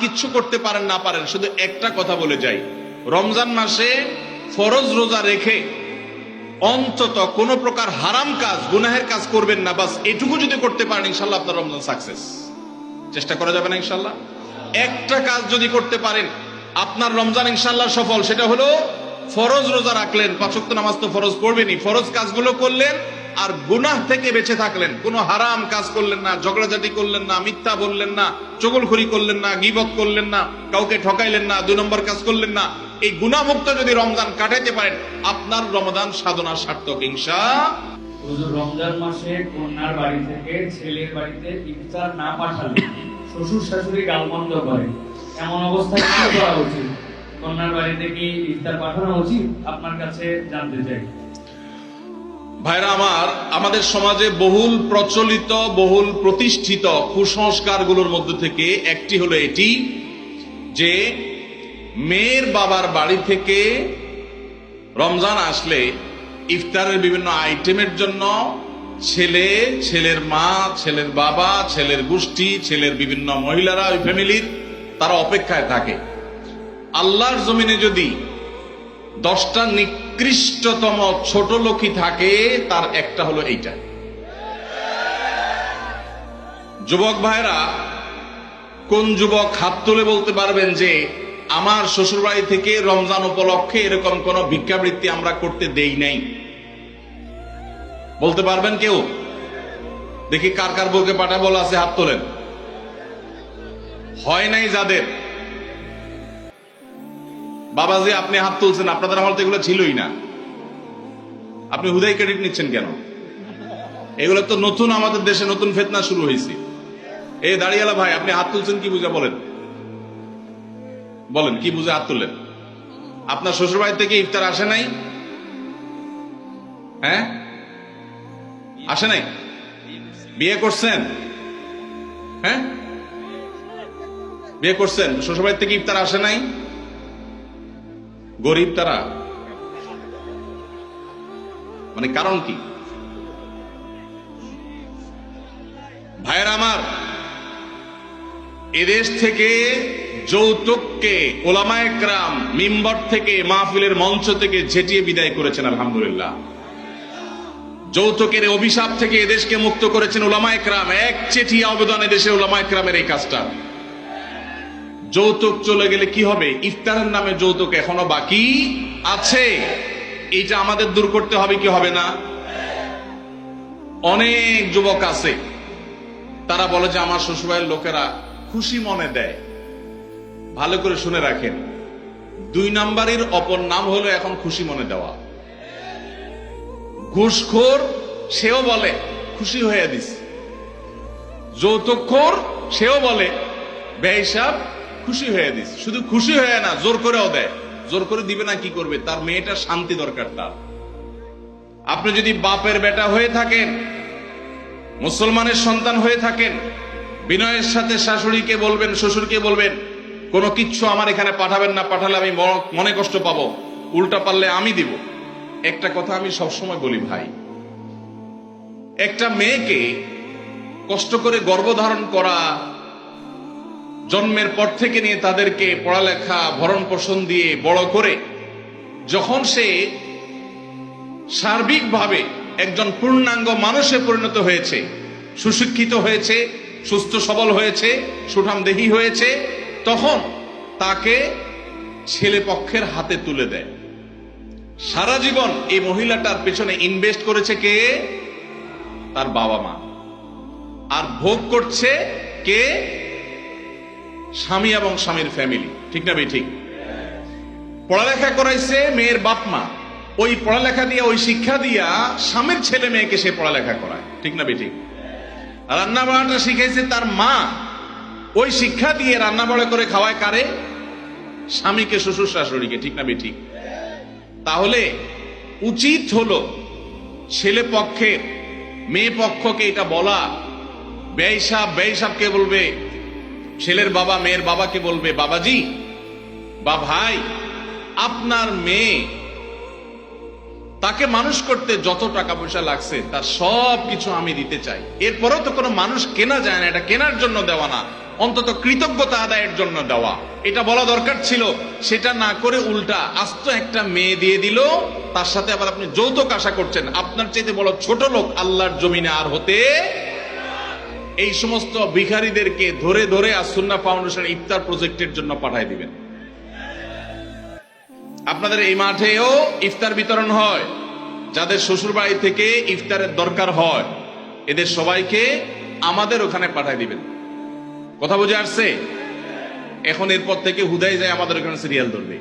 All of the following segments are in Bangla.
কিচ্ছু করতে পারেন না পারেন, শুধু একটা কথা বলে যাই, রমজান মাসে ফরজ রোজা রেখে অন্তত কোন প্রকার হারাম কাজ, গুনাহের কাজ করবেন না। বাস এটুকু যদি করতে পারেন ইনশাল্লাহ আপনার রমজান সাকসেস। চেষ্টা করা যাবে না ইনশাল্লাহ? একটা কাজ যদি করতে পারেন আপনার রমজান ইনশাল্লাহ সফল। সেটা হলো ফরজ রোজা রাখলেন, 5 ওয়াক্ত নামাজ তো ফরজ পড়বেনই, ফরজ কাজগুলো করলেন আর গুনাহ থেকে বেঁচে থাকলেন। কোনো হারাম কাজ করলেন না, ঝগড়াঝাটি করলেন না, মিথ্যা বললেন না, চগলখড়ি করলেন না, গীবত করলেন না, কাউকে ঠকাইলেন না, 2 নম্বর কাজ করলেন না। এই গুনাহমুক্ত যদি রমজান কাটাইতে পারেন আপনার রমজান সাধনা সার্থক ইনশাআল্লাহ। রমজান মাসে কন্যার বাড়ি থেকে ছেলের বাড়িতে ইফতার না পাঠালে শ্বশুর শাশুড়ি গালমন্দ করে, এমন অবস্থায় কি করা উচিত? কন্যার বাড়িতে কি ইফতার পাঠানো উচিত? আপনার কাছে জানতে চাই। ভাইরা আমার, আমাদের সমাজে বহুল প্রচলিত, বহুল প্রতিষ্ঠিত কুসংস্কারগুলোর মধ্যে থেকে একটি হলো এটি যে মেয়ের বাবার বাড়ি থেকে রমজান আসলে ইফতারের বিভিন্ন আইটেমের জন্য ছেলে, ছেলের মা, ছেলের বাবা, ছেলের গোষ্ঠী, ছেলের বিভিন্ন মহিলারা, ওই ফ্যামিলির তারা অপেক্ষায় থাকে। আল্লাহর জমিনে যদি 10টা নিকৃষ্টতম ছোট লোকই থাকে তার একটা হলো এইটা। যুবক ভাইরা, কোন যুবক হাত তুলে বলতে পারবেন যে আমার শ্বশুরবাড়ি থেকে রমজান উপলক্ষে এরকম কোন ভিক্ষাবৃত্তি আমরা করতে দেই নাই? বলতে পারবেন কেউ? দেখি কার কার বউকে পাঠা বলা আছে, হাত তোলেন। হয় নাই যাদের। বাবাজি আপনি হাত তুলছেন, আপনাদের আমল তো এগুলো ছিলই না, আপনি হুদাই ক্রেডিট নিচ্ছেন কেন? এগুলো তো নতুন, আমাদের দেশে নতুন ফিতনা শুরু হয়েছে। এই দাঁড়িয়ালা ভাই, আপনি হাত তুলছেন কি বুঝা? বলেন বলেন কি বুঝে হাত তুললেন? আপনার শ্বশুর বাড়ি থেকে ইফতার আসে নাই? হ্যাঁ, আসে নাই? বিয়ে করছেন? হ্যাঁ, বিয়ে করছেন, শ্বশুর বাড়ি থেকে ইফতার আসে নাই? গরিব তারা, মানে কারণ কি? ভাইয়ের আমার, এদেশ থেকে যৌতুককে ওলামায়ে কেরাম মিম্বর থেকে, মাহফিলের মঞ্চ থেকে ঝেঁটিয়ে বিদায় করেছেন আলহামদুলিল্লাহ। যৌতুকের অভিশাপ থেকে এদেশকে মুক্ত করেছেন ওলামায়ে কেরাম। এক চিঠিয়া আবেদন এদেশের ওলামায়ে কেরামের এই কাজটা। যৌতুক চলে গেলে কি হবে? ইফতারের নামে যৌতুক এখনো বাকি আছে, এইটা আমাদের দূর করতে হবে কি হবে না? অনেক যুবক আছে তারা বলে যে আমার শ্বশুরবাড়ির লোকেরা খুশি মনে দেয়। ভালো করে শুনে রাখেন, 2 নাম্বারের অপর নাম হলো এখন খুশি মনে দেওয়া। ঘুষখোর সেও বলে খুশি হয়ে দিস, যৌতুকখোর সেও বলে বেহিসাব খুশি হয়ে দিস। শুধু খুশি হয়ে না, জোর করেও দেয়। জোর করে দিবে না কি করবে? তার মেয়েটা শান্তি দরকার তার। আপনি যদি বাপের বেটা হয়ে থাকেন, মুসলমানের সন্তান হয়ে থাকেন, বিনয়ের সাথে শাশুড়িকে বলবেন, শ্বশুরকে বলবেন কোনো কিচ্ছু আমার এখানে পাঠাবেন না, পাঠালে আমি মনে কষ্ট পাবো, উল্টা পারলে আমি দিব। একটা কথা আমি সবসময় বলি ভাই, একটা মেয়েকে কষ্ট করে গর্ভধারণ করা, জন্মের পর থেকে নিয়ে তাদেরকে পড়ালেখা ভরণ পোষণ দিয়ে বড় করে যখন সে সার্বিকভাবে একজন পূর্ণাঙ্গ মানুষে পরিণত হয়েছে, সুশিক্ষিত হয়েছে, সুস্থ সবল হয়েছে, সুঠামদেহী হয়েছে, তখন তাকে ছেলে পক্ষের হাতে তুলে দেয়। সারা জীবন এই মহিলাটার পেছনে ইনভেস্ট করেছে কে? তার বাবা মা। আর ভোগ করছে কে? স্বামী এবং স্বামীর ফ্যামিলি। ঠিক না ঠিক? পড়ালেখা করাইছে মেয়ের বাপ মা, ওই পড়ালেখা দিয়ে, ওই শিক্ষা দিয়া স্বামীর ছেলে মেয়েকে সে পড়ালেখা করায়। ঠিক না ঠিক? রান্না বাড়াটা শিখাইছে তার মা, ওই শিক্ষা দিয়ে রান্না বাড়া করে খাওয়ায় কারে? স্বামীকে, শ্বশুর শাশুড়িকে। ঠিক না ঠিক? তাহলে উচিত হলো ছেলে পক্ষের মেয়ে পক্ষকে এটা বলা। বেহিসাবকে বলবে, ছেলের বাবা মেয়ের বাবাকে বলবে বাবাজি বা ভাই, আপনার মেয়ে, তাকে মানুষ করতে যত টাকা পয়সা লাগছে তার সব কিছু আমি দিতে চাই। এরপরেও তো কোনো মানুষ কেনা যায় না, এটা কেনার জন্য দেওয়া না, অন্তত কৃতজ্ঞতা আদায়ের জন্য দেওয়া, এটা বলা দরকার ছিল। সেটা না করে উল্টা আস্ত একটা মেয়ে দিয়ে দিল, তার সাথে আবার আপনি যৌতুক আশা করছেন। আপনার চাইতে বড় ছোট লোক আল্লাহর জমিনে আর হতে। এই সমস্ত ভিখারীদেরকে ধরে ধরে আসুন্নাহ ফাউন্ডেশন ইফতার প্রজেক্টের জন্য পাঠায় দিবেন। আপনাদের এই মাঠেও ইফতার বিতরণ হয়, যাদের শ্বশুর বাড়ি থেকে ইফতারের দরকার হয় এদের সবাইকে আমাদের ওখানে পাঠায় দিবেন। কথা বুঝে আসছে? এখন এরপর থেকে হুদাই যায় আমাদের ওখানে সিরিয়াল ধরবে।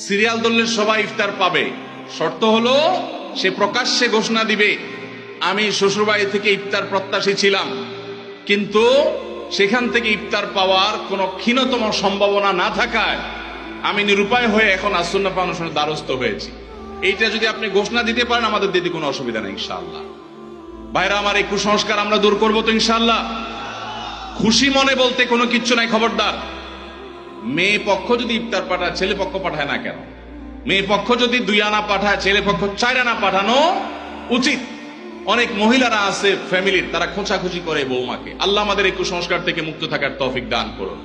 সিরিয়াল ধরলে সবাই ইফতার পাবে। শর্ত হলো সে প্রকাশ্যে ঘোষণা দিবে, আমি শ্বশুরবাড়ি থেকে ইফতার প্রত্যাশী ছিলাম, কিন্তু সেখান থেকে ইফতার পাওয়ার কোনো ক্ষীণতম সম্ভাবনা না থাকায় আমি নিরুপায় হয়ে এখন আসুন্নাহ ফাউন্ডেশনের দ্বারস্থ হয়েছি। এইটা যদি আপনি ঘোষণা দিতে পারেন আমাদের দিতে কোনো অসুবিধা নেই ইনশাআল্লাহ। ভাইরা আমার, এই কুসংস্কার আমরা দূর করবো তো ইনশাআল্লাহ। খুশি মনে বলতে কোনো কিচ্ছু নাই, খবরদার। মেয়ে পক্ষ যদি ইফতার পাঠায়, ছেলে পক্ষ পাঠায় না কেন? মেয়ে পক্ষ যদি 2 আনা পাঠায়, ছেলে পক্ষ 4 আনা পাঠানো উচিত। অনেক মহিলারা আছে ফ্যামিলির, তারা খোঁচাখুচি করে বৌমাকে। আল্লাহ আমাদের এই কুসংস্কার থেকে মুক্ত থাকার তৌফিক দান করুন।